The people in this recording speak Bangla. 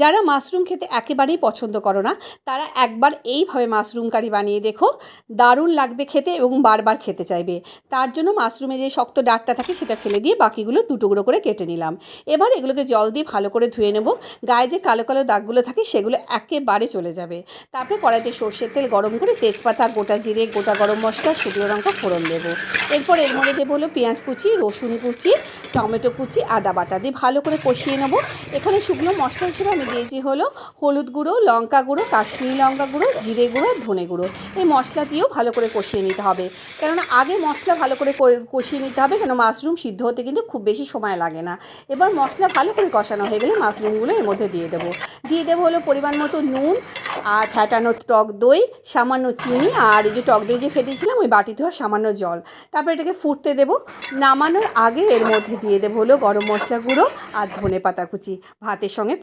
যারা মাশরুম খেতে একেবারেই পছন্দ করো না তারা একবার এইভাবে মাশরুম কারি বানিয়ে দেখো, দারুণ লাগবে খেতে এবং বারবার খেতে চাইবে। তার জন্য মাশরুমে যে শক্ত ডাঁটটা থাকে সেটা ফেলে দিয়ে বাকিগুলো দুটুকরো করে কেটে নিলাম। এবার এগুলোকে জল দিয়ে ভালো করে ধুয়ে নেব। গায়ে যে কালো কালো দাগগুলো থাকে সেগুলো একেবারে চলে যাবে। তারপর কড়াইতে সর্ষের তেল গরম করে তেজপাতা, গোটা জিরে, গোটা গরম মশলা, শুকনো লঙ্কা ফোড়ন দেবো। এরপর এর মধ্যে দেবো হলো পেঁয়াজ কুচি, রসুন কুচি, টমেটো কুচি, আদা বাটা দিয়ে ভালো করে কষিয়ে নেবো। এখানে শুকনো মশলা হিসেবে আমি দিয়েছি হলো হলুদ গুঁড়ো, লঙ্কা গুঁড়ো, কাশ্মীরি লঙ্কা গুঁড়ো, জিরে গুঁড়ো, ধনে গুঁড়ো। এই মশলা দিয়েও ভালো করে কষিয়ে নিতে হবে, কেননা আগে মশলা ভালো করে কষিয়ে নিতে হবে, কেন মাশরুম সিদ্ধ হতে কিন্তু খুব বেশি সময় লাগে না। এবার মশলা ভালো করে কষানো হয়ে গেলে মাশরুমগুলো এর মধ্যে দিয়ে দেবো হলো পরিমাণ মতো নুন আর ফ্যাটানো টক দই, সামান্য চিনি, আর এই যে টক দই যে ফেটেছিলাম ওই বাটি ধোয়া সামান্য জল। তারপর এটাকে ফুটতে দেবো। নামানোর আগে এর মধ্যে দিয়ে দেবো হলো গরম মশলা গুঁড়ো আর ধনে পাতা কুচি। ভাতের সঙ্গে